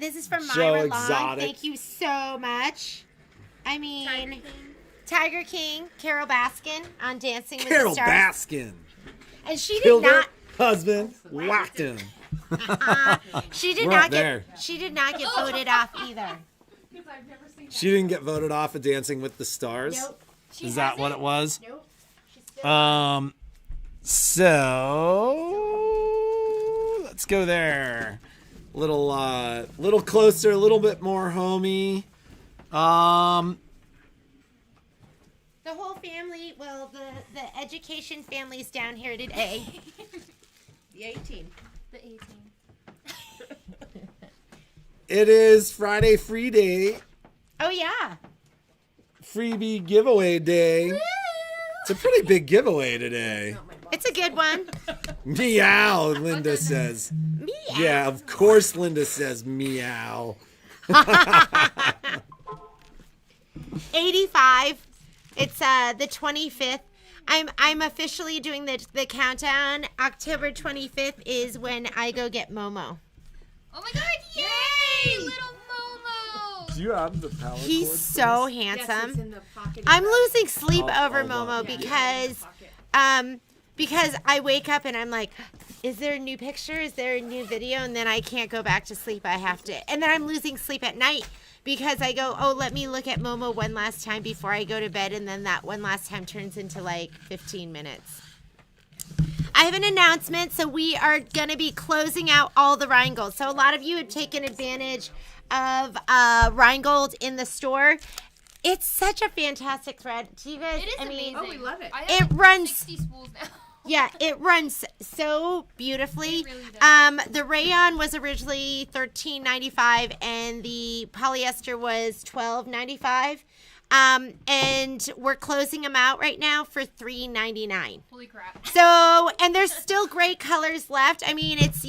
this is from So Myra exotic. Long. Thank you so much. I mean, Tiger King, Carol Baskin on Dancing with Carol the Stars. Baskin. And she did Killed her not. husband, whacked him. She did We're not up there. get. She did not get voted off either. She didn't get voted off of Dancing with the Stars? Nope. She Is that what hasn't. it was? Nope. She's still So let's go there. Little closer, a little bit more homey. The whole family, well, the education family's down here today. The 18. The 18. It is Friday Free Day, Oh, yeah. freebie giveaway day. It's a pretty big giveaway today. It's a good one. Meow, Linda says. Meow. Yeah, of course Linda says meow. 85. It's the 25th. I'm officially doing the countdown. October 25th is when I go get Momo. Oh my god, yay! Little Momo! Do you have the power He's cord, so please? Yes, handsome. it's in the pocket. I'm losing sleep I'll- over I'll Momo look. because I wake up and I'm like, is there a new picture? Is there a new video? And then I can't go back to sleep. I have to. And then I'm losing sleep at night because I go, oh, let me look at Momo one last time before I go to bed. And then that one last time turns into like 15 minutes. I have an announcement. So we are going to be closing out all the Rheingold. So a lot of you have taken advantage of Rheingold in the store. It's such a fantastic thread. Do you guys? It is I mean, amazing. Oh, we love it. I It have like runs- 60 spools now. yeah, it runs so beautifully. It really does. The rayon was originally $13.95 and the polyester was $12.95. And we're closing them out right now for $3.99. Holy crap. So, and there's still great colors left. I mean, it's,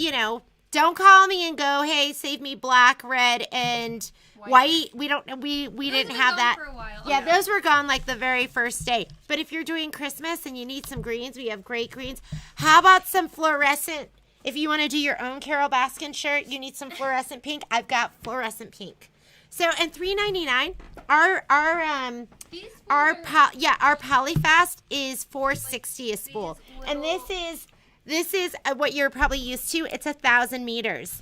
don't call me and go, hey, save me black, red, and white. We didn't Those have been that. gone for a while. Yeah, those were gone like the very first day. But if you're doing Christmas and you need some greens, we have great greens. How about some fluorescent? If you want to do your own Carol Baskin shirt, you need some fluorescent pink. I've got fluorescent pink. So, and $3.99. Our These spools our are- our Polyfast is $4.60 a spool, and this is what you're probably used to. It's 1,000 meters.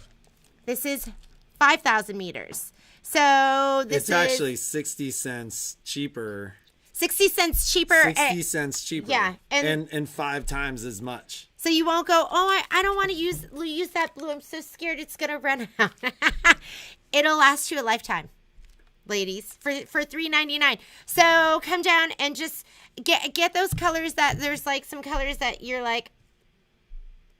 This is 5,000 meters. So this It's actually 60 cents cheaper. 60 cents cheaper. 60 cents cheaper. yeah, and 5 times as much. So you won't go, oh, I don't want to use that blue. I'm so scared it's gonna run out. It'll last you a lifetime, ladies, for $3.99. So come down and just get those colors that there's like some colors that you're like,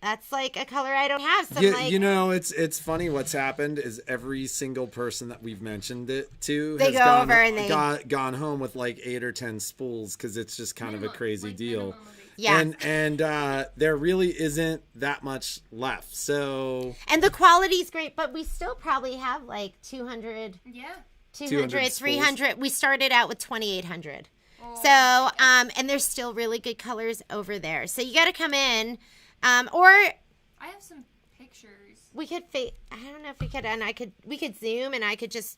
that's like a color I don't have. So Yeah, it's funny what's happened is every single person that we've mentioned it to They has go gone, over and they- gone home with like 8 or 10 spools because it's just kind of a crazy deal. yeah. And there really isn't that much left. So And the quality's great, but we still probably have like 200, Yeah. 200, 300. We started out with 2,800. Oh, So, and there's still really good colors over there. So you got to come in, or I have some pictures. we could, I don't know if we could, and we could zoom and I could just,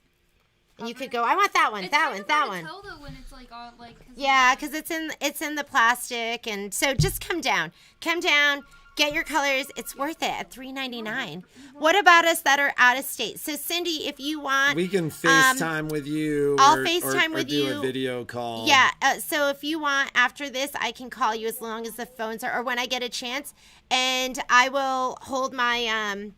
and you could go, I want that one, It's that kind one, of that hard one. to tell though when it's like all like. 'Cause Yeah, because it's in the plastic, and so just come down, get your colors. It's worth it at $3.99. What about us that are out of state? So Cindy, if you want, we can FaceTime with you. I'll or, FaceTime or with do you. a video call. yeah. So if you want after this, I can call you as long as the phones are, or when I get a chance, and I will hold my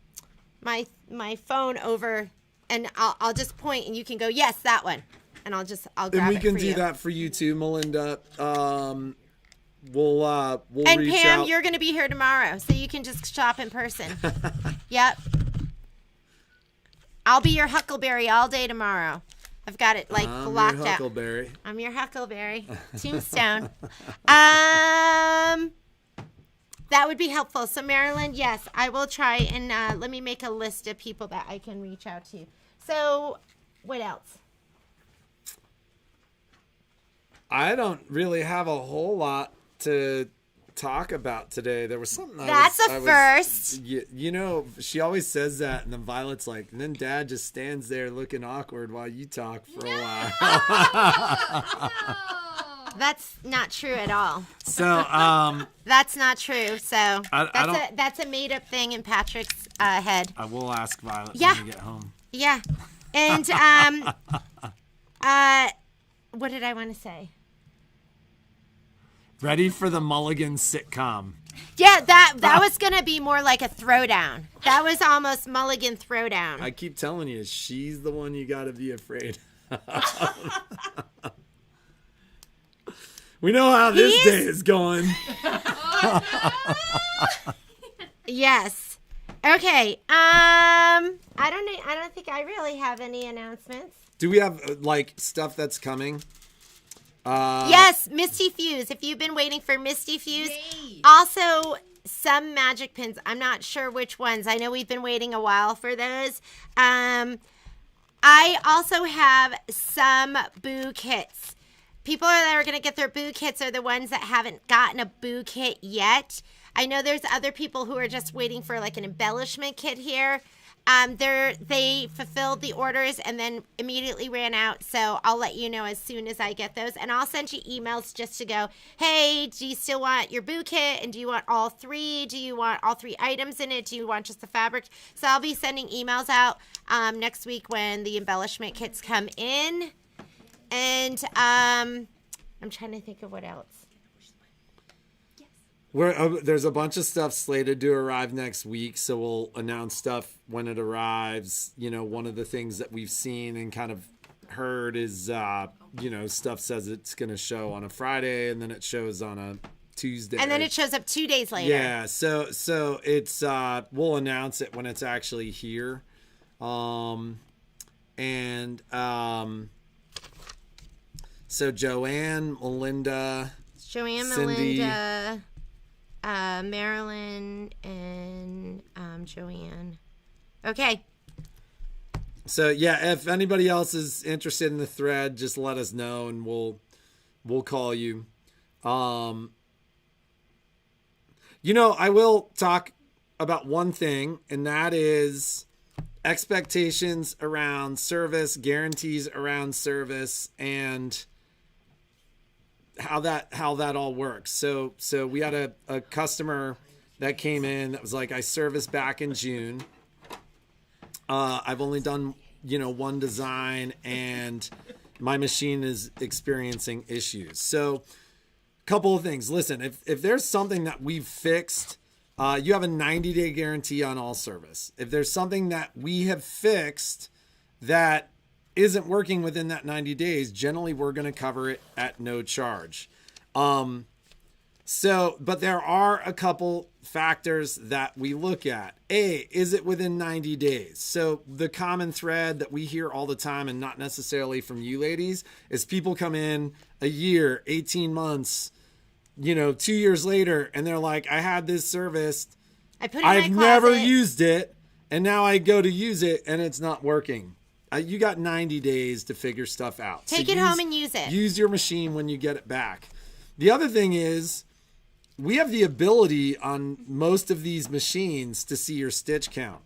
my phone over, and I'll just point, and you can go, yes, that one, and I'll grab And we it can for do you. that for you too, Melinda. We'll And reach Pam, out. you're going to be here tomorrow, so you can just shop in person. Yep. I'll be your Huckleberry all day tomorrow. I've got it like I'm blocked your out. Huckleberry. I'm your Huckleberry. Tombstone. That would be helpful. So Marilyn, yes, I will try and let me make a list of people that I can reach out to. So what else? I don't really have a whole lot to talk about today. There was something. That's a first. You know, she always says that, and then Violet's like, and then Dad just stands there looking awkward while you talk for a while. That's not true at all. So, That's not true. So I that's a made up thing in Patrick's head. I will ask Violet Yeah. when we get home. Yeah. And what did I want to say? Ready for the Mulligan sitcom. Yeah, that was gonna be more like a throwdown. That was almost Mulligan throwdown. I keep telling you, she's the one you got to be afraid of. We know how this day is going. Yes. Okay. I don't think I really have any announcements. Do we have like stuff that's coming? Yes, Misty Fuse. If you've been waiting for Misty Fuse, Yay. also some magic pins. I'm not sure which ones. I know we've been waiting a while for those. I also have some boo kits. People that are going to get their boo kits are the ones that haven't gotten a boo kit yet. I know there's other people who are just waiting for like an embellishment kit here. They fulfilled the orders and then immediately ran out. So I'll let you know as soon as I get those. And I'll send you emails just to go, hey, do you still want your boo kit? And do you want all three? Do you want all three items in it? Do you want just the fabric? So I'll be sending emails out next week when the embellishment kits come in. And I'm trying to think of what else. There's a bunch of stuff slated to arrive next week, so we'll announce stuff when it arrives. You know, one of the things that we've seen and kind of heard is, stuff says it's going to show on a Friday, and then it shows on a Tuesday. And then it shows up 2 days later. Yeah, so it's we'll announce it when it's actually here. So Joanne, Melinda, Joanne, Cindy, Melinda, Marilyn, and Joanne. Okay. So yeah, if anybody else is interested in the thread, just let us know and we'll call you. I will talk about one thing, and that is expectations around service, guarantees around service, and how that all works. So we had a customer that came in that was like, I serviced back in June. I've only done, one design and my machine is experiencing issues. So a couple of things. Listen, if there's something that we've fixed, you have a 90-day guarantee on all service. If there's something that we have fixed that isn't working within that 90 days, generally we're going to cover it at no charge. But there are a couple factors that we look at. A, is it within 90 days? So the common thread that we hear all the time, and not necessarily from you ladies, is people come in a year, 18 months, 2 years later, and they're like, I had this serviced. I've never used it, and now I go to use it, and it's not working. You got 90 days to figure stuff out. Take it home and use it. Use your machine when you get it back. The other thing is, we have the ability on most of these machines to see your stitch count.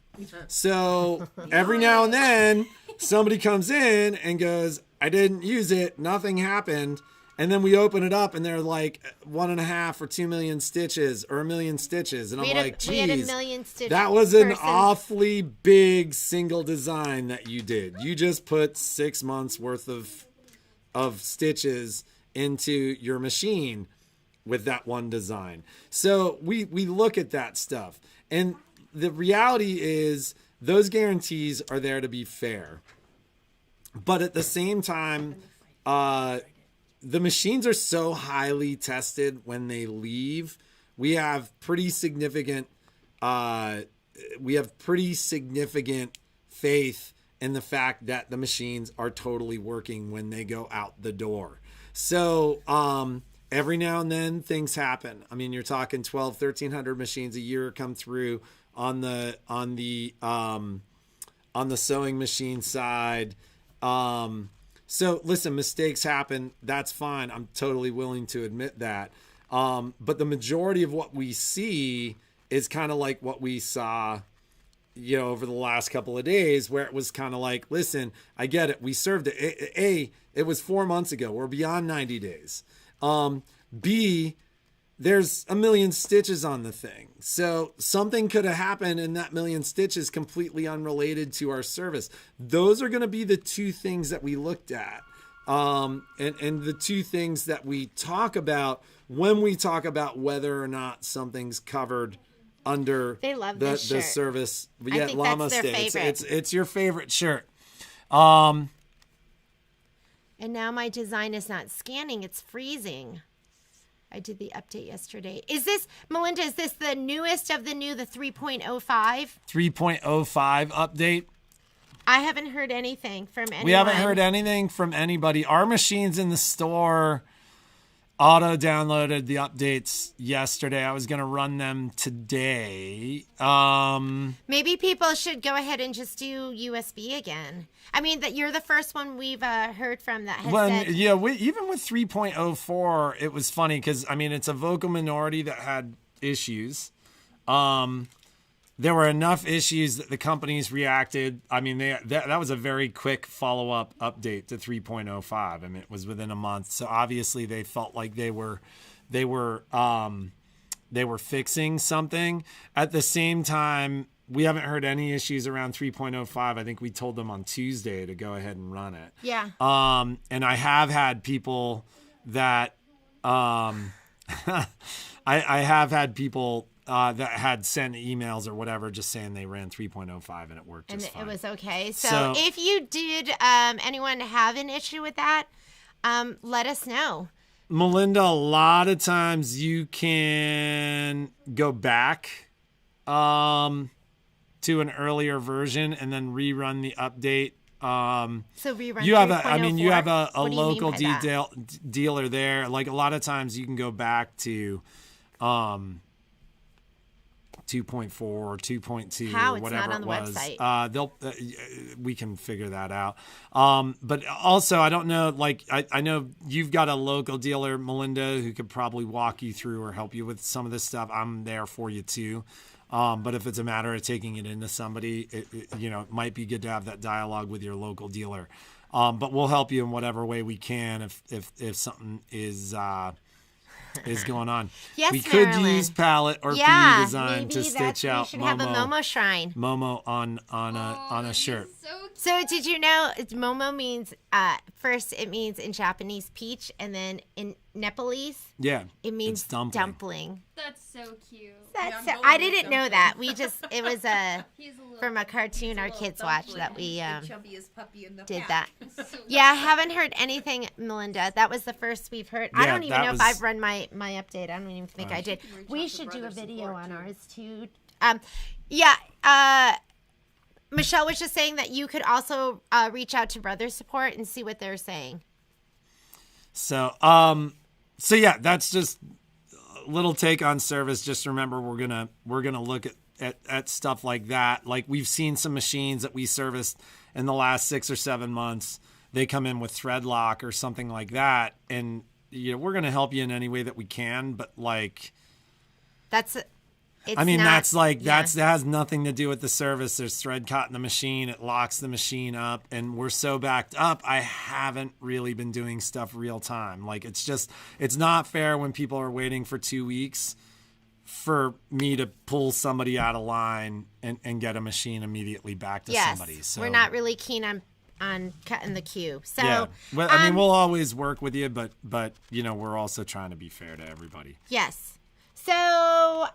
So every now and then, somebody comes in and goes, I didn't use it, nothing happened. And then we open it up and they're like 1.5 or 2 million stitches or 1 million stitches. And I'm like, geez, we had a million stitches. That was an awfully big single design that you did. You just put 6 months worth of stitches into your machine with that one design. So we look at that stuff. And the reality is those guarantees are there to be fair. But at the same time, the machines are so highly tested when they leave. We have pretty significant faith in the fact that the machines are totally working when they go out the door. So every now and then things happen. I mean, you're talking 1,300 machines a year come through on the sewing machine side. So listen, mistakes happen. That's fine. I'm totally willing to admit that. But the majority of what we see is kind of like what we saw, over the last couple of days, where it was kind of like, listen, I get it. We served it. It was 4 months ago. We're beyond 90 days. B, there's a million stitches on the thing. So something could have happened in that million stitches completely unrelated to our service. Those are going to be the two things that we looked at. And the two things that we talk about when we talk about whether or not something's covered under the service. I think Llama that's their Stay. favorite. It's your favorite shirt. And now my design is not scanning. It's freezing. I did the update yesterday. Is this, Melinda, is this the newest of the 3.05? 3.05 update. I haven't heard anything from anyone. We haven't heard anything from anybody. Our machines in the store auto-downloaded the updates yesterday. I was going to run them today. Maybe people should go ahead and just do USB again. I mean, that you're the first one we've heard from that has said. Yeah, even with 3.04, it was funny because, it's a vocal minority that had issues. There were enough issues that the companies reacted. That was a very quick follow-up update to 3.05. It was within a month. So obviously they felt like they were fixing something. At the same time, we haven't heard any issues around 3.05. I think we told them on Tuesday to go ahead and run it. Yeah. And I have had people that I have had people that had sent emails or whatever just saying they ran 3.05 and it worked just fine. It was okay. So if you did, anyone have an issue with that, let us know. Melinda, a lot of times you can go back to an earlier version and then rerun the update. So rerun. You have a What do you local mean by that? dealer there. Like a lot of times you can go back to 2.4 or 2.2 How? or It's whatever not on it the was. website. We can figure that out. But also, I don't know. Like I know you've got a local dealer, Melinda, who could probably walk you through or help you with some of this stuff. I'm there for you too. But if it's a matter of taking it into somebody, it might be good to have that dialogue with your local dealer. But we'll help you in whatever way we can if something is going on. Yes, we could Marilyn. use palette or PE design to stitch out we should have a Momo shrine. Momo on a shirt. So did you know Momo means first it means in Japanese peach, and then in Nepalese it means it's dumpling. That's so cute. I didn't know that. It was from a cartoon our kids watched that we The chubbiest puppy in the did pack. that. Yeah, I haven't heard anything, Melinda. That was the first we've heard. I don't even know if I've run my update. I don't even think I did. We should do a video on ours too. Michelle was just saying that you could also reach out to Brother Support and see what they're saying. So yeah, that's just a little take on service. Just remember, we're gonna look at stuff like that. Like we've seen some machines that we serviced in the last 6 or 7 months. They come in with thread lock or something like that, and we're gonna help you in any way that we can. But like, that has nothing to do with the service. There's thread caught in the machine. It locks the machine up, and we're so backed up. I haven't really been doing stuff real time. Like it's not fair when people are waiting for 2 weeks for me to pull somebody out of line and get a machine immediately back to somebody. So we're not really keen on cutting the queue. So yeah, well, we'll always work with you, but we're also trying to be fair to everybody. Yes. So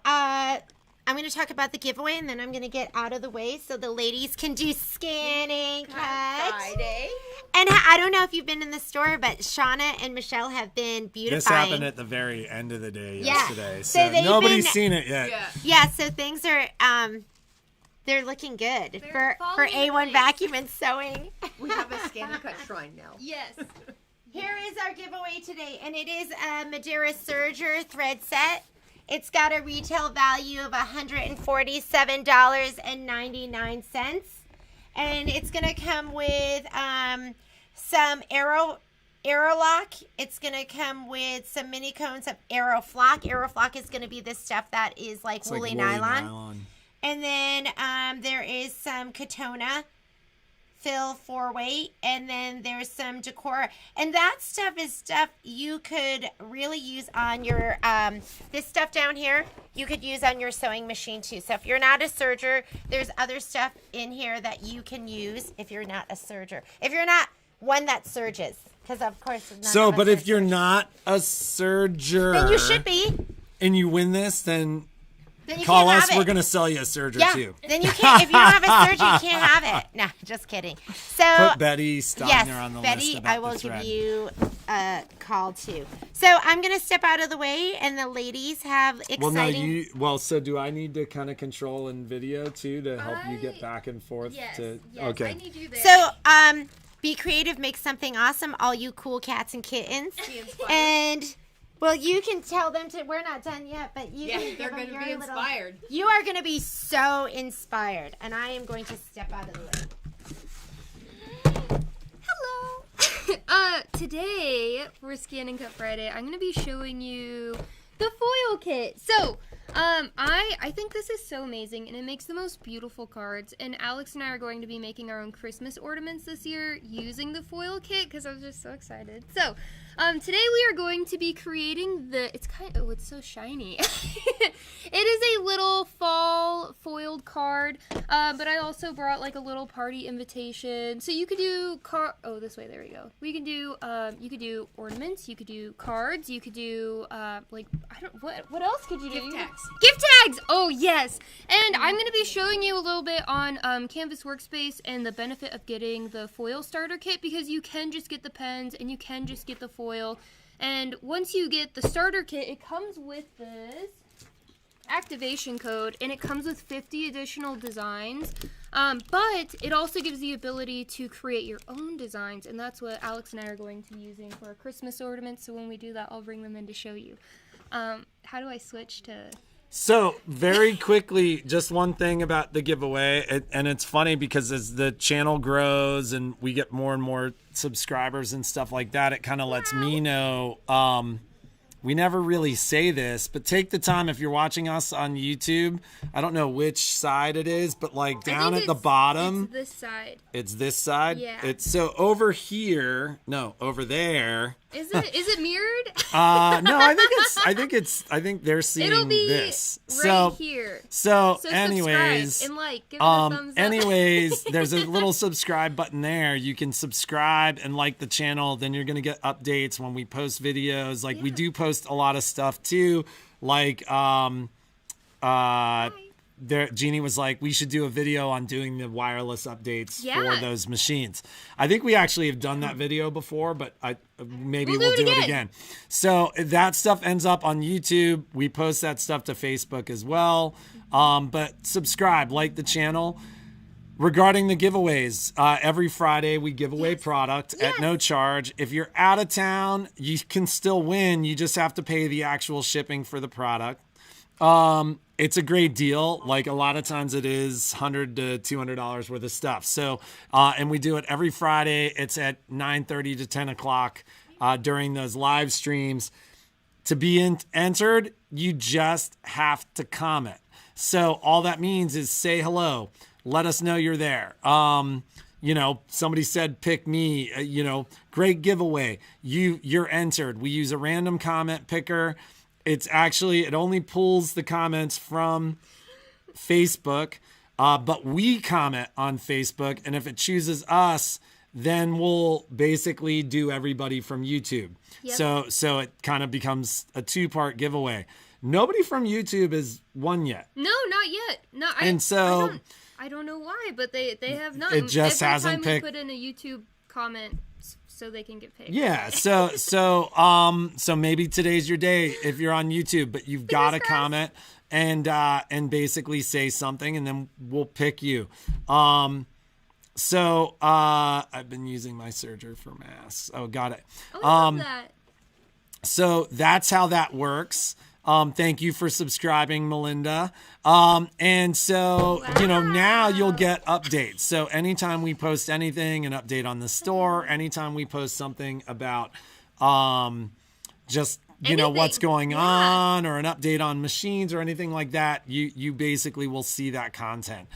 I'm going to talk about the giveaway, and then I'm going to get out of the way so the ladies can do scanning cut. Friday. And I don't know if you've been in the store, but Shauna and Michelle have been beautifying. This happened at the very end of the day yesterday, So nobody's seen it yet. Yeah, so things are they're looking good for A1 Vacuum and Sewing. We have a scan and cut shrine now. Yes. Here is our giveaway today, and it is a Madeira Serger thread set. It's got a retail value of $147.99, and it's going to come with some arrow Aerolock. It's going to come with some mini cones of Aeroflock. Aeroflock is going to be the stuff that is like It's woolly like nylon. And then there is some Katona fill 4-weight, and then there's some decor, and that stuff is stuff you could really use on your this stuff down here you could use on your sewing machine too. So if you're not a serger, there's other stuff in here that you can use if you're not a serger, if you're not one that serges, because of course So but if you're not a serger, then you should be, and you win this, then you call can't us. have it. We're gonna sell you a serger too. Then you can't. If you don't have a serger, you can't have it. No, just kidding. So Put Betty Steiner yes, on the Betty, list about I will the give thread. you a call too. So I'm gonna step out of the way, and the ladies have exciting. So do I need to kind of control in video too to help you get back and forth? Yes. To Yes. okay. I need you there. So be creative, make something awesome, all you cool cats and kittens, Be inspired. and. Well, you can tell them to. We're not done yet, but you Yeah, can they're give them going to your be little- inspired. You are going to be so inspired, and I am going to step out of the way. Hello. Today for Scan and Cut Friday, I'm gonna be showing you the foil kit. So, I think this is so amazing, and it makes the most beautiful cards. And Alex and I are going to be making our own Christmas ornaments this year using the foil kit because I was just so excited. So, today we are going to be creating it's so shiny. It is a little fall foiled card, but I also brought like a little party invitation. So you could do this way, there we go. You could do ornaments, you could do cards, you could do what else could you do? Gift tags. Gift tags! Oh, yes! And I'm going to be showing you a little bit on Canvas Workspace and the benefit of getting the foil starter kit, because you can just get the pens and you can just get the foil. And once you get the starter kit, it comes with this activation code, and it comes with 50 additional designs. But it also gives the ability to create your own designs, and that's what Alex and I are going to be using for our Christmas ornaments. So when we do that, I'll bring them in to show you. How do I switch to... So very quickly, just one thing about the giveaway, and it's funny because as the channel grows and we get more and more subscribers and stuff like that, it kind of lets me know. We never really say this, but take the time if you're watching us on YouTube. I don't know which side it is, but like down at the bottom, It's this side. it's this side. Yeah. It's so over here. No, over there. Is it mirrored? No, I think they're seeing It'll be this. right here. So So anyways, subscribe and like, give it a thumbs up. anyways, there's a little subscribe button there. You can subscribe and like the channel. Then you're going to get updates when we post videos. Like we do post a lot of stuff too. Like, Jeannie was like, we should do a video on doing the wireless updates for those machines. I think we actually have done that video before, but maybe we'll do it again. So that stuff ends up on YouTube. We post that stuff to Facebook as well. But subscribe, like the channel. Regarding the giveaways, every Friday we give away product at no charge. If you're out of town, you can still win. You just have to pay the actual shipping for the product. It's a great deal. Like a lot of times it is $100 to $200 worth of stuff. So, and we do it every Friday. It's at 9:30 to 10 o'clock during those live streams. To be entered, you just have to comment. So all that means is say hello. Let us know you're there. Somebody said, pick me, great giveaway. You're entered. We use a random comment picker. It only pulls the comments from Facebook, but we comment on Facebook. And if it chooses us, then we'll basically do everybody from YouTube. Yep. So it kind of becomes a 2-part giveaway. Nobody from YouTube has won yet. No, not yet. I don't know why, but they have not. It just Every hasn't time picked. We put in a YouTube comment so they can get picked. Yeah. So maybe today's your day if you're on YouTube, but you've got to comment and basically say something, and then we'll pick you. I've been using my serger for masks. Oh, got it. Oh, I love that. So that's how that works. Thank you for subscribing, Melinda. And so, now you'll get updates. So anytime we post anything, an update on the store, anytime we post something about just, what's going on or an update on machines or anything like that, you basically will see that content.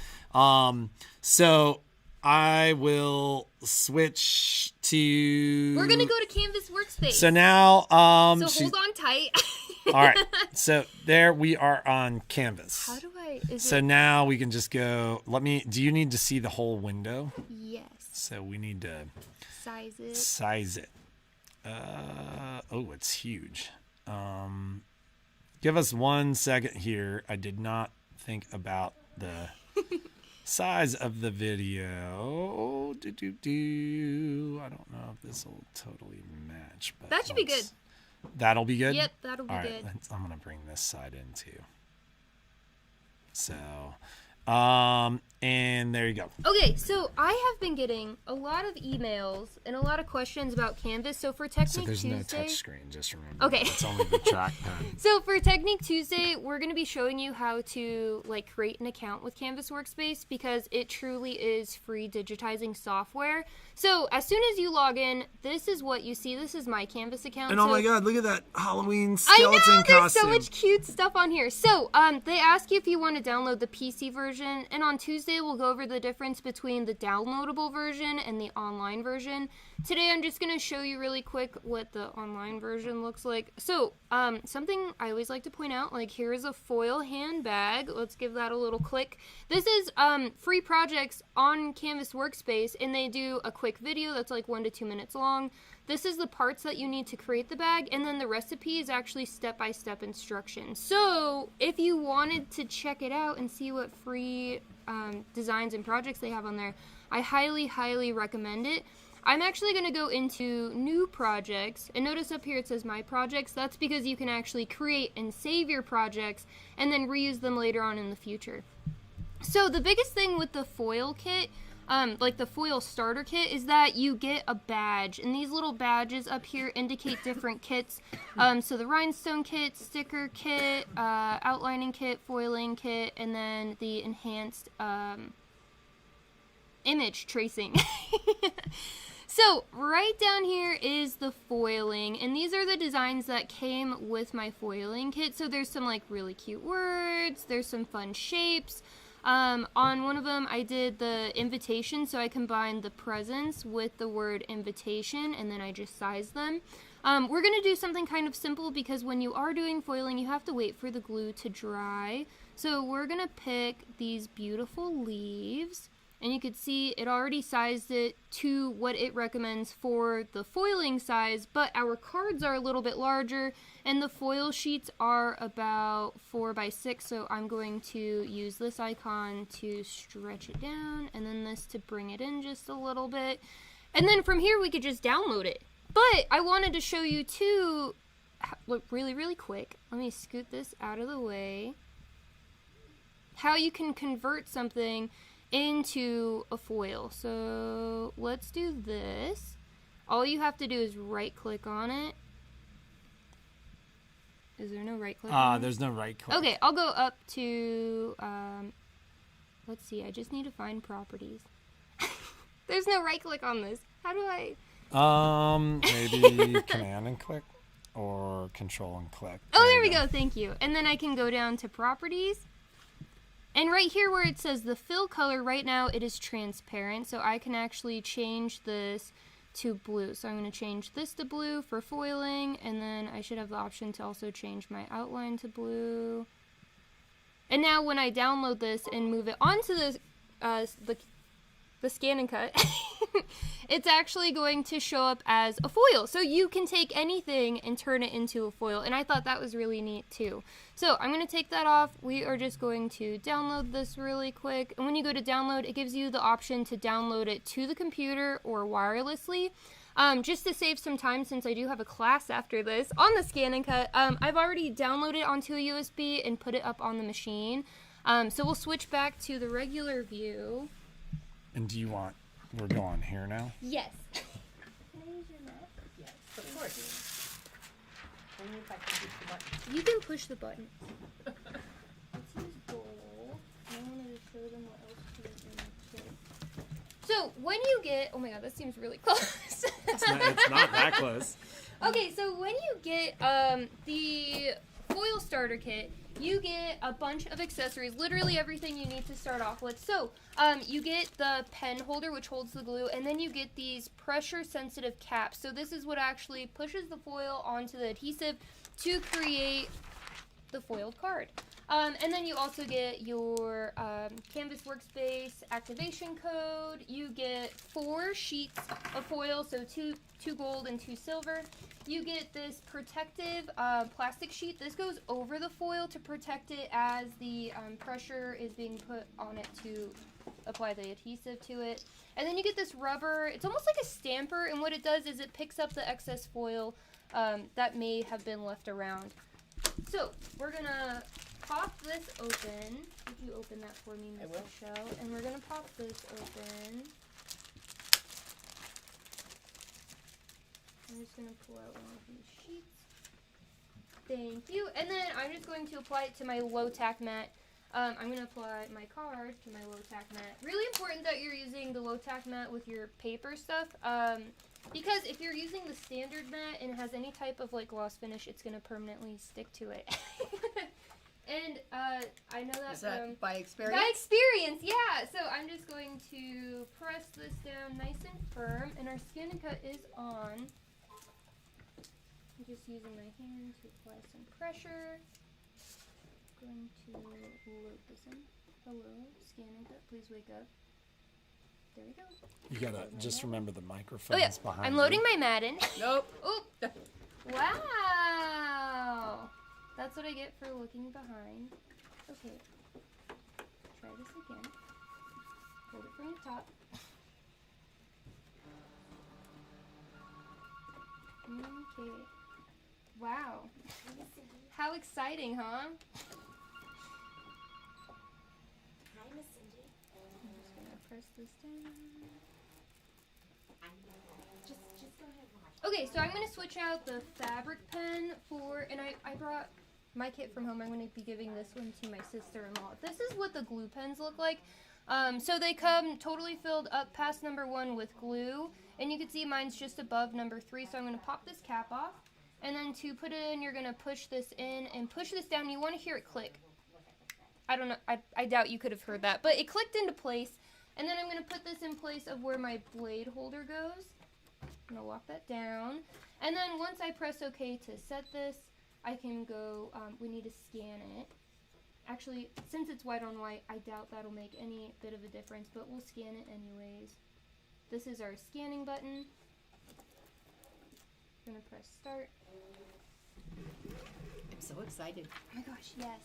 So I will switch to... We're going to go to Canvas Workspace. So now... so hold on tight. All right. So there we are on Canvas. How do I... Now we can just go... Do you need to see the whole window? Yes. So we need to... Size it. It's huge. Give us 1 second here. I did not think about the size of the video. I don't know if this will totally match. But that should be good. That'll be good? Yep, that'll be good. I'm going to bring this side in too. So, and there you go. Okay, so I have been getting a lot of emails and a lot of questions about Canvas. So for Technique there's Tuesday... no touch screen, just remember. Okay. It's only the trackpad. So for Technique Tuesday, we're going to be showing you how to create an account with Canvas Workspace because it truly is free digitizing software. So as soon as you log in, this is what you see. This is my Canvas account. And oh my God, look at that Halloween skeleton I know, there's costume. so much cute stuff on here. So they ask you if you want to download the PC version, and on Tuesday we'll go over the difference between the downloadable version and the online version. Today I'm just going to show you really quick what the online version looks like. So something I always like to point out, here is a foil handbag. Let's give that a little click. This is free projects on Canvas Workspace, and they do a quick video that's 1 to 2 minutes long. This is the parts that you need to create the bag, and then the recipe is actually step-by-step instructions. So if you wanted to check it out and see what free designs and projects they have on there, I highly, highly recommend it. I'm actually going to go into new projects, and notice up here it says my projects. That's because you can actually create and save your projects and then reuse them later on in the future. So the biggest thing with the foil kit, the foil starter kit, is that you get a badge, and these little badges up here indicate different kits. So the rhinestone kit, sticker kit, outlining kit, foiling kit, and then the enhanced image tracing. So right down here is the foiling, and these are the designs that came with my foiling kit. So there's some really cute words, there's some fun shapes. On one of them I did the invitation, so I combined the presents with the word invitation, and then I just sized them. We're going to do something kind of simple because when you are doing foiling you have to wait for the glue to dry. So we're going to pick these beautiful leaves. And you can see it already sized it to what it recommends for the foiling size, but our cards are a little bit larger, and the foil sheets are about 4 by 6, so I'm going to use this icon to stretch it down, and then this to bring it in just a little bit. And then from here we could just download it. But I wanted to show you too, really, really quick, let me scoot this out of the way, how you can convert something into a foil. So let's do this. All you have to do is right click on it. Is there no right click on it? There's no right click. Okay, I'll go up to let's see, I just need to find properties. There's no right click on this. How do I maybe command and click or control and click. There we go, thank you. And then I can go down to properties. And right here where it says the fill color, right now it is transparent, so I can actually change this to blue. So I'm going to change this to blue for foiling, and then I should have the option to also change my outline to blue. And now when I download this and move it onto the scan and cut, it's actually going to show up as a foil. So you can take anything and turn it into a foil, and I thought that was really neat too. So I'm going to take that off. We are just going to download this really quick. And when you go to download, it gives you the option to download it to the computer or wirelessly. Just to save some time, since I do have a class after this on the scan and cut, I've already downloaded it onto a USB and put it up on the machine. So we'll switch back to the regular view. And do you want, we're going here now? Yes. Yes, of course. Only if I can push the button. You can push the button. Let's use bowl. I wanted to show them what else to do in the kit. So when you get, oh my god, that seems really close. It's not that close. Okay, so when you get the foil starter kit, you get a bunch of accessories, literally everything you need to start off with. So you get the pen holder, which holds the glue, and then you get these pressure-sensitive caps. So this is what actually pushes the foil onto the adhesive to create the foiled card. And then you also get your Canvas Workspace activation code. You get 4 sheets of foil, so two gold and 2 silver. You get this protective plastic sheet. This goes over the foil to protect it as the pressure is being put on it to apply the adhesive to it. And then you get this rubber. It's almost like a stamper, and what it does is it picks up the excess foil that may have been left around. So we're gonna pop this open. Would you open that for me, Miss Michelle? And we're gonna pop this open. I'm just gonna pull out one of these sheets. Thank you. And then I'm just going to apply it to my low tack mat. I'm gonna apply my card to my low tack mat. Really important that you're using the low tack mat with your paper stuff. Because if you're using the standard mat and it has any type of like gloss finish, it's gonna permanently stick to it. And I know that, Is that from by experience? by experience, yeah. So I'm just going to press this down nice and firm, and our scan and cut is on. I'm just using my hand to apply some pressure. Going to load this in. Hello, scan and cut. Please wake up. There we go. You gotta just remember the microphone's Oh yeah, behind I'm you. loading my mat in. Nope. Oh, wow. That's what I get for looking behind. Okay, try this again. Hold it from the top. Okay. Wow. How exciting, huh? Hi, Miss Cindy. I'm just gonna press this down. Just go ahead and watch. Okay, so I'm gonna switch out the fabric pen for, and I brought my kit from home. I'm going to be giving this one to my sister-in-law. This is what the glue pens look like. So they come totally filled up past number 1 with glue, and you can see mine's just above number 3. So I'm going to pop this cap off, and then to put it in, you're going to push this in and push this down. You want to hear it click. I don't know. I doubt you could have heard that, but it clicked into place. And then I'm going to put this in place of where my blade holder goes. I'm going to lock that down. And then once I press OK to set this, I can go, we need to scan it. Actually, since it's white on white, I doubt that'll make any bit of a difference, but we'll scan it anyways. This is our scanning button. I'm gonna press start. I'm so excited. Oh my gosh, yes.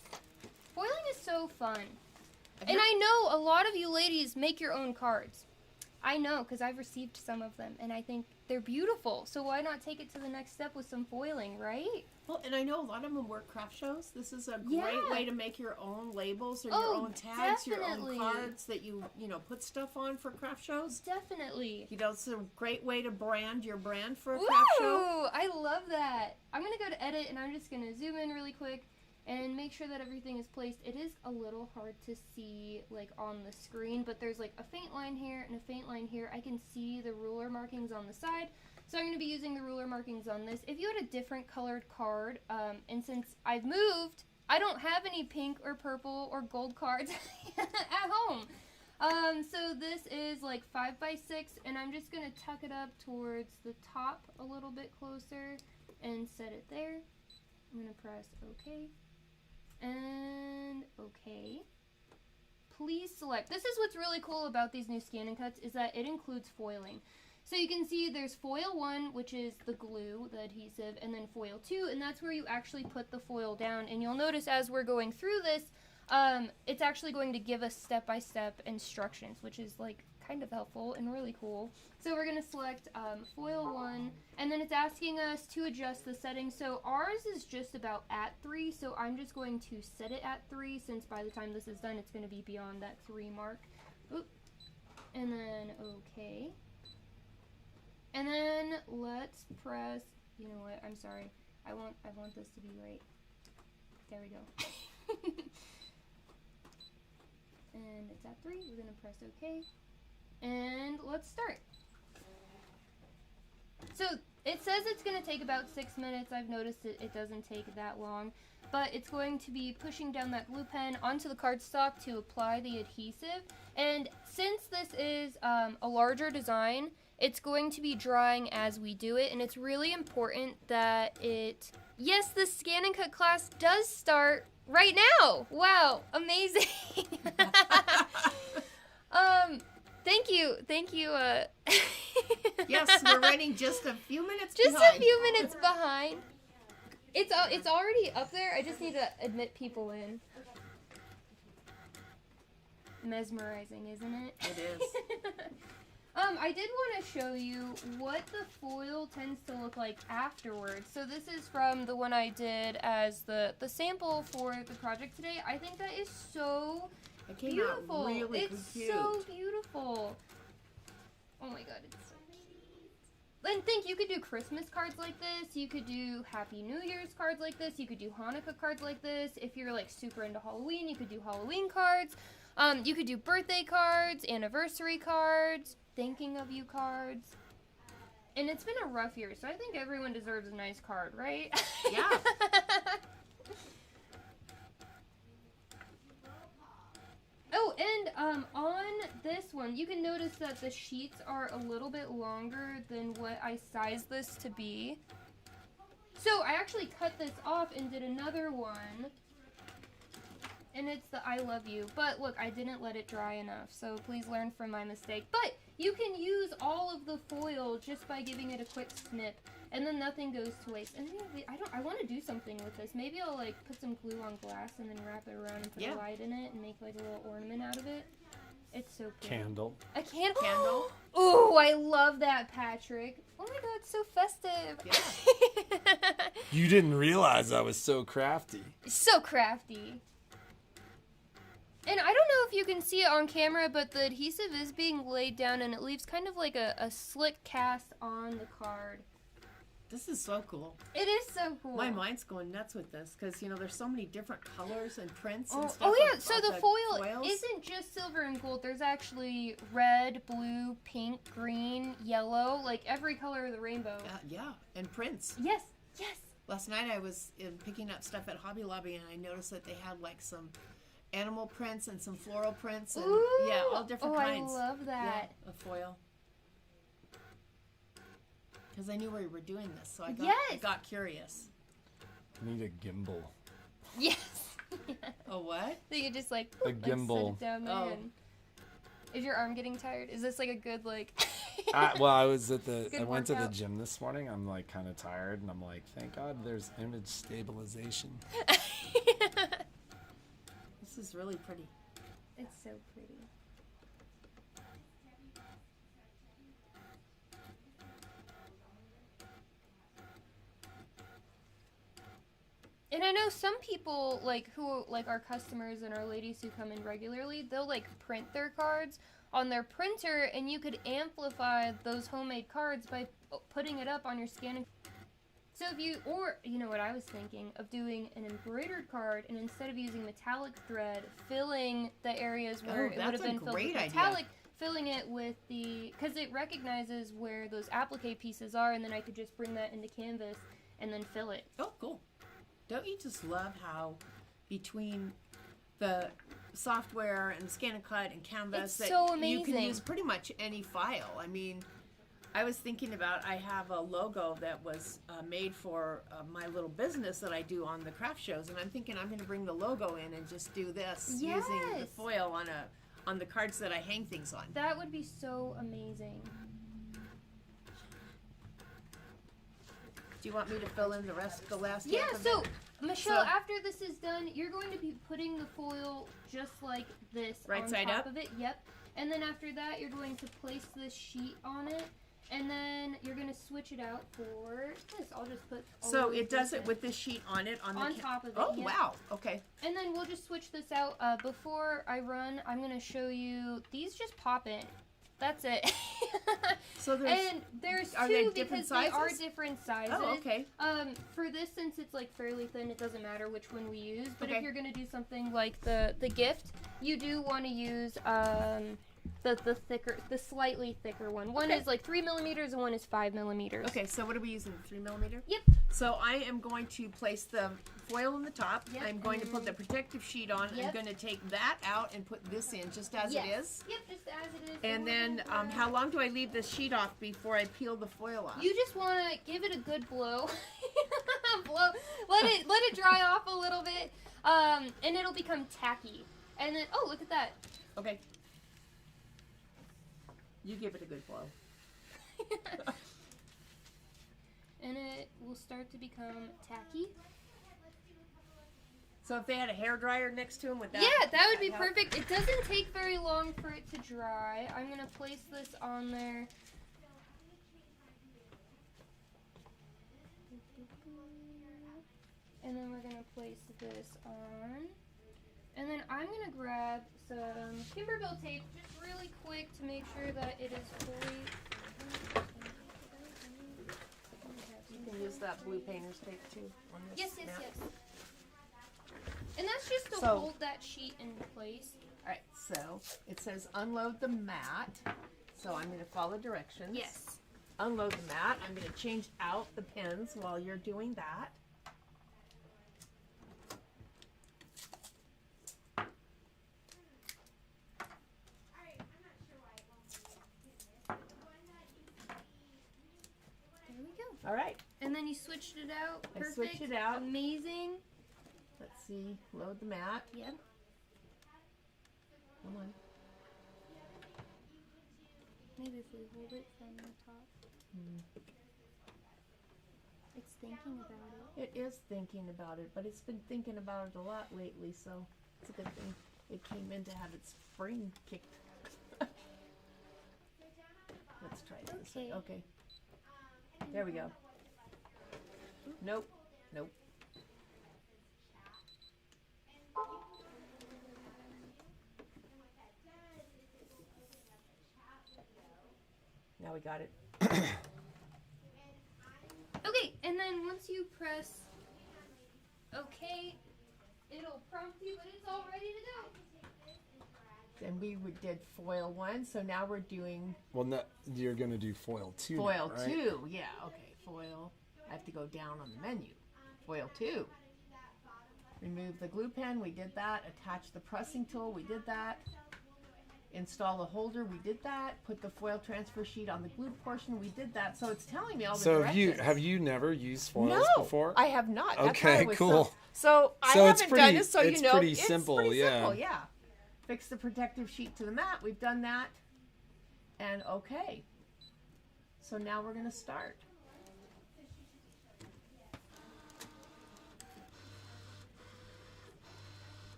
Foiling is so fun. And I know a lot of you ladies make your own cards. I know, because I've received some of them, and I think they're beautiful. So why not take it to the next step with some foiling, right? Well, and I know a lot of them work craft shows. This is a Yeah. great way to make your own labels or Oh, your own tags, definitely. your own cards that you put stuff on for craft shows. Definitely. It's a great way to brand your brand for a craft show. Ooh, I love that. I'm going to go to edit, and I'm just going to zoom in really quick and make sure that everything is placed. It is a little hard to see like on the screen, but there's like a faint line here and a faint line here. I can see the ruler markings on the side. So I'm going to be using the ruler markings on this. If you had a different colored card, and since I've moved, I don't have any pink or purple or gold cards at home. So this is like 5x6, and I'm just going to tuck it up towards the top a little bit closer and set it there. I'm going to press OK. And OK. Please select. This is what's really cool about these new scan and cuts, is that it includes foiling. So you can see there's foil 1, which is the glue, the adhesive, and then foil 2, and that's where you actually put the foil down. And you'll notice as we're going through this, it's actually going to give us step-by-step instructions, which is like kind of helpful and really cool. So we're going to select foil 1, and then it's asking us to adjust the settings. So ours is just about at 3, so I'm just going to set it at 3, since by the time this is done, it's going to be beyond that 3 mark. Oop. And then OK. And then let's press, you know what, I'm sorry. I want this to be right. There we go. And it's at 3. We're gonna press OK. And let's start. So it says it's gonna take about 6 minutes. I've noticed it doesn't take that long. But it's going to be pushing down that glue pen onto the cardstock to apply the adhesive. And since this is a larger design, it's going to be drying as we do it. And it's really important that it... Yes, the scan and cut class does start right now. Wow, amazing. Thank you. Yes, we're running just a few minutes Just behind. a few minutes behind. It's already up there. I just need to admit people in. Mesmerizing, isn't it? It is. I did want to show you what the foil tends to look like afterwards. So this is from the one I did as the sample for the project today. I think that is so It came beautiful. out really It's cute. so beautiful. Oh my god, it's so cute. And think you could do Christmas cards like this. You could do Happy New Year's cards like this. You could do Hanukkah cards like this. If you're like super into Halloween, you could do Halloween cards. You could do birthday cards, anniversary cards, thinking of you cards. And it's been a rough year, so I think everyone deserves a nice card, right? Yeah. Oh, and on this one, you can notice that the sheets are a little bit longer than what I sized this to be. So I actually cut this off and did another one. And it's the I love you. But look, I didn't let it dry enough, so please learn from my mistake. But you can use all of the foil just by giving it a quick snip, and then nothing goes to waste. And I want to do something with this. Maybe I'll like put some glue on glass and then wrap it around and put a light in it and make like a little ornament out of it. It's so pretty. Candle. A candle. Candle. Oh, I love that, Patrick. Oh my god, so festive. Yeah. You didn't realize I was so crafty. So crafty. And I don't know if you can see it on camera, but the adhesive is being laid down and it leaves kind of like a slick cast on the card. This is so cool. It is so cool. My mind's going nuts with this because, you know, there's so many different colors and prints and stuff. Oh yeah, of so the foil foils. isn't just silver and gold. There's actually red, blue, pink, green, yellow, like every color of the rainbow. Yeah, and prints. Yes, yes. Last night I was picking up stuff at Hobby Lobby and I noticed that they had like some animal prints and some floral prints and Ooh. yeah, all different kinds. I love that. Yeah, of foil. Because I knew we were doing this, so I got curious. Need a gimbal. Yes. A what? So you just like A gimbal. set it down there. Oh. And... Is your arm getting tired? Is this like a good like? Well, I was at Good I went to the workout. gym this morning. I'm like kind of tired, and I'm like, thank God there's image stabilization. This is really pretty. It's so pretty. And I know some people like who like our customers and our ladies who come in regularly, they'll like print their cards on their printer and you could amplify those homemade cards by putting it up on your scanning. So if you, or you know what I was thinking of doing an embroidered card and instead of using metallic thread, filling the areas where it would have been filled with metallic, filling it with the, because it recognizes where those applique pieces are and then I could just bring that into canvas and then fill it. Oh, cool. Don't you just love how between the software and Scan and Cut and Canvas It's that so you can amazing. use pretty much any file. I mean, I was thinking about, I have a logo that was made for my little business that I do on the craft shows, and I'm thinking I'm going to bring the logo in and just do this using the Yes. foil on the cards that I hang things on. That would be so amazing. Do you want me to fill in the last Yeah, half of so it? Michelle, So- after this is done, you're going to be putting the foil just like this Right on side top up? of it. Yep. And then after that, you're going to place this sheet on it, and then you're going to switch it out for this. I'll just put. all So of it this does it in. with this sheet on it on the top of it. Oh yeah. wow! Okay. And then we'll just switch this out. Before I run, I'm going to show you. These just pop in. That's it. So there's, and there's are they two different because they are sizes? different sizes. Oh, okay. For this, since it's like fairly thin, it doesn't matter which one we use. But Okay. if you're gonna do something like the gift, you do want to use the thicker, the slightly thicker one. One Okay. is like 3 millimeters and one is 5 millimeters. Okay, so what are we using? 3 millimeter? Yep. So I am going to place the foil on the top. Yep, I'm going to put the protective sheet on. I'm Yep. going to take that out and put this in just as it is. Yep, just as it is. And then how long do I leave this sheet off before I peel the foil off? You just want to give it a good blow. Let it dry off a little bit, and it'll become tacky. And then, oh, look at that. Okay. You give it a good blow. And it will start to become tacky. So if they had a hairdryer next to them, would that? Yeah, that would be help? perfect. It doesn't take very long for it to dry. I'm gonna place this on there. And then we're gonna place this on. And then I'm gonna grab some Kimberbill tape just really quick to make sure that it is fully. You can use that blue painter's tape too. On this Yes, yes, map. yes. And that's just to So- hold that sheet in place. All right. So it says unload the mat. So I'm going to follow directions. Yes. Unload the mat. I'm going to change out the pins while you're doing that. There we go. All right. And then you switched it out. I Perfect. switched it out. Amazing. Let's see. Load the mat. Yep. Come on. Maybe if we hold it from the top. It's thinking about it. It is thinking about it, but it's been thinking about it a lot lately, so it's a good thing it came in to have its brain kicked. Let's try it this way. Okay. Okay. There we go. Nope. Nope. Now we got it. Okay, and then once you press OK, it'll prompt you, but it's all ready to go. And we did foil 1, so now we're doing Well, no, you're gonna do foil 2. foil now, right? 2. Yeah, okay. Foil. I have to go down on the menu. Foil 2. Remove the glue pen. We did that. Attach the pressing tool. We did that. Install a holder. We did that. Put the foil transfer sheet on the glued portion. We did that. So it's telling me all the So directions. have you never used foils No, before? I have not. That's Okay, why it was cool. So I So it's haven't done pretty- it, so it's you know pretty it's simple, pretty yeah. simple, yeah. Fix the protective sheet to the mat. We've done that. And okay. So now we're going to start.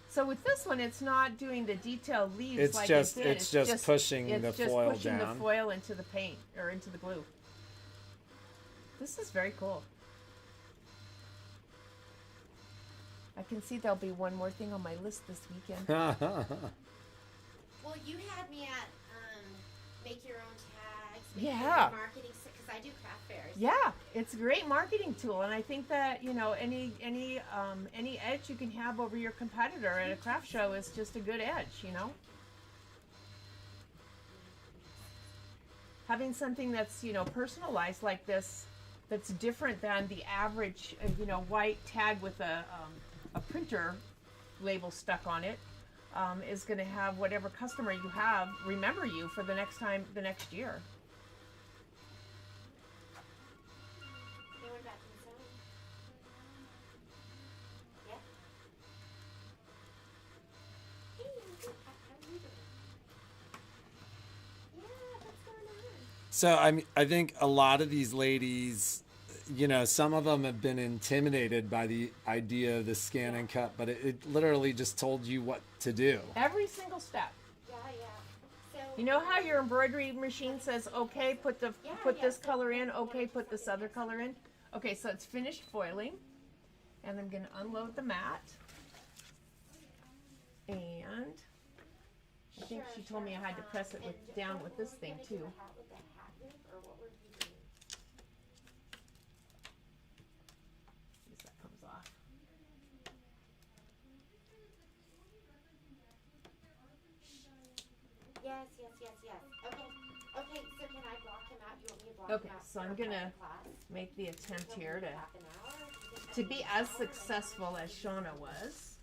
So with this one, it's not doing the detailed leaves It's like just- it did. it's just pushing the it's just foil pushing down. the foil into the paint or into the glue. This is very cool. I can see there'll be one more thing on my list this weekend. Well, you had me at make your own tags, make your Yeah. own marketing, because I do craft fairs. Yeah, it's a great marketing tool, and I think that any edge you can have over your competitor at a craft show is just a good edge. Having something that's personalized like this, that's different than the average white tag with a printer label stuck on it, is going to have whatever customer you have remember you for the next year. They went back to the sewing. Yeah. Hey, I'm good. How are you doing? Yeah, what's going on? So I think a lot of these ladies, some of them have been intimidated by the idea of the scan and cut, but it literally just told you what to do. Every single step. Yeah, yeah. So You know how your embroidery machine says, okay, put this color in, okay, put this other color in? Okay, so it's finished foiling. And I'm gonna unload the mat. And I think she told me I had to press it down with this thing too. See if that comes off. Yes. Okay, so can I block him out? You want me to block Okay, him out? so for I'm gonna class? make the attempt here Half an hour? to be as successful as Shauna was.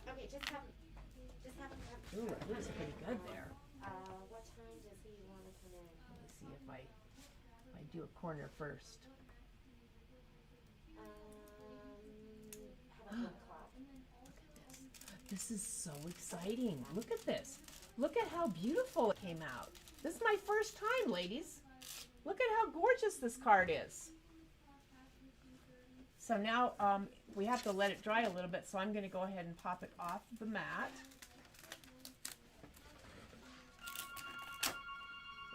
Okay, just have him come. Ooh, it looks pretty good there. What time does he want to come in? Let me see if I do a corner first. How about 1 o'clock? This is so exciting. Look at this. Look at how beautiful it came out. This is my first time, ladies. Look at how gorgeous this card is. So now we have to let it dry a little bit, so I'm going to go ahead and pop it off the mat.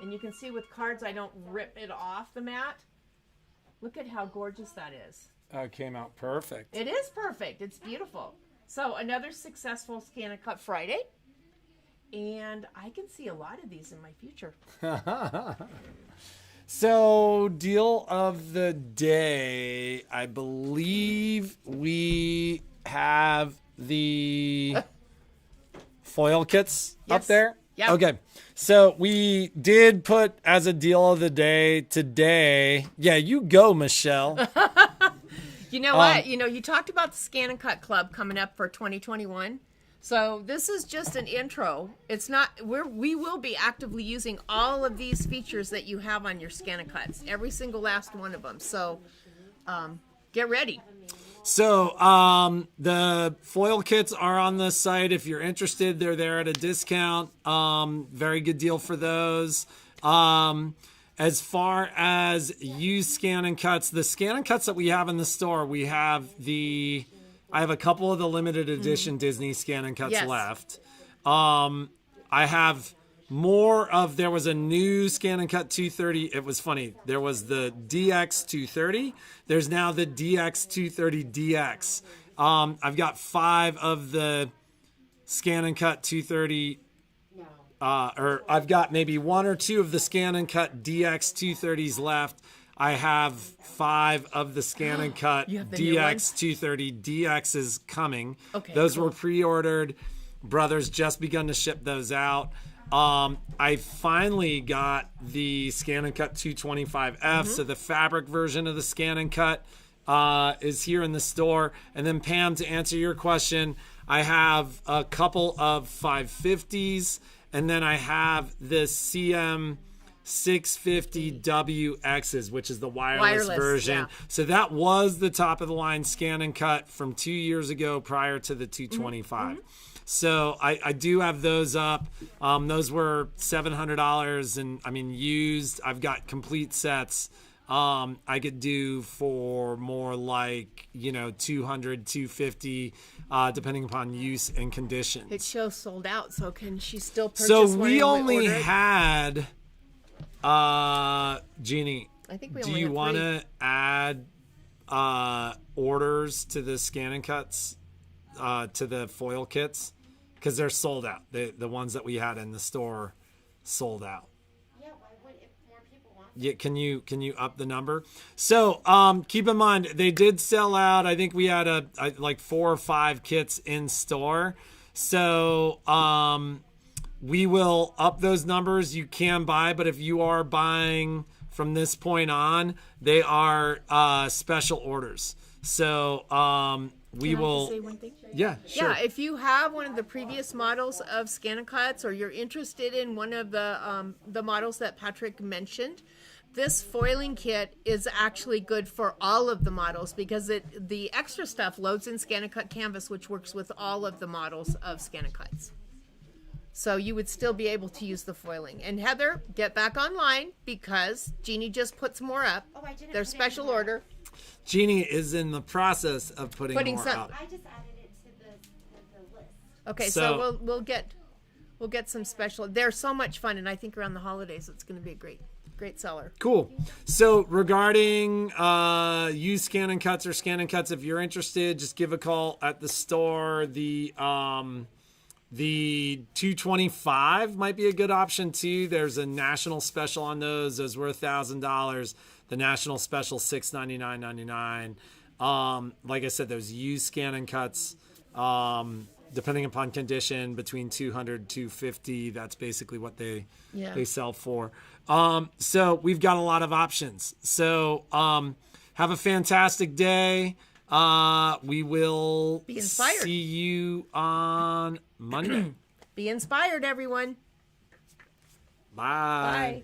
And you can see with cards, I don't rip it off the mat. Look at how gorgeous that is. It came out perfect. It is perfect. It's beautiful. So another successful Scan and Cut Friday. And I can see a lot of these in my future. So, deal of the day. I believe we have the foil kits up Yes. there. Yep. Okay. So, we did put as a deal of the day today. Yeah, you go, Michelle. You know what? You talked about the Scan and Cut Club coming up for 2021. So this is just an intro. It's not, we will be actively using all of these features that you have on your Scan and Cuts, every single last one of them. So get ready. So, the foil kits are on the site. If you're interested, they're there at a discount. Very good deal for those. As far as used Scan and Cuts, the Scan and Cuts that we have in the store, I have a couple of the limited edition Disney Scan and Cuts Yes. left. I have more of, there was a new Scan and Cut 230. It was funny. There was the DX 230. There's now the DX 230 DX. I've got 5 of the Scan and Cut 230. Or I've got maybe 1 or 2 of the Scan and Cut DX 230s left. I have 5 of the Scan and Cut You have the new ones? DX 230. DX is coming. Okay, those cool. were pre-ordered. Brothers just begun to ship those out. I finally got the Scan and Cut 225F, so the fabric version of the Scan and Cut is here in the store. And then Pam, to answer your question, I have a couple of 550s, and then I have the CM 650WXs, which is the wireless version. Yeah. So that was the top of the line Scan and Cut from 2 years ago prior to the 225. So I do have those up. Those were $700, and I mean used. I've got complete sets. I could do for more like 200, 250, depending upon use and conditions. It shows sold out, so can she still purchase So one we and only order it? had, Jeannie, I think we do only you had want 3. to add orders to the Scan and Cuts, to the foil kits? Because they're sold out. The ones that we had in the store sold out. Yeah, why would, if more people want Yeah, can you up the number? So keep in mind they did sell out. I think we had like 4 or 5 kits in store. So we will up those numbers. You can buy, but if you are buying from this point on, they are special orders. So we Can I will. just say one thing? Yeah, sure. Yeah, if you have one of the previous models of Scan and Cuts, or you're interested in one of the models that Patrick mentioned, this foiling kit is actually good for all of the models because the extra stuff loads in Scan and Cut Canvas, which works with all of the models of Scan and Cuts. So you would still be able to use the foiling. And Heather, get back online because Jeannie just put some more up. Oh, I didn't Their put any special more. order. Jeannie is in the process of putting more some- up. I just added it to the list. Okay, So- so we'll get some special. They're so much fun, and I think around the holidays it's going to be great. great seller. Cool. So regarding used scan and cuts or scan and cuts, if you're interested, just give a call at the store. The 225 might be a good option too. There's a national special on those. Those were $1,000. The national special $699.99. Like I said, those used scan and cuts, depending upon condition, between $200 $250. That's basically what they sell for. So we've got a lot of options. So have a fantastic day. We will Be inspired. see you on Monday. Be inspired, everyone. Bye. Bye.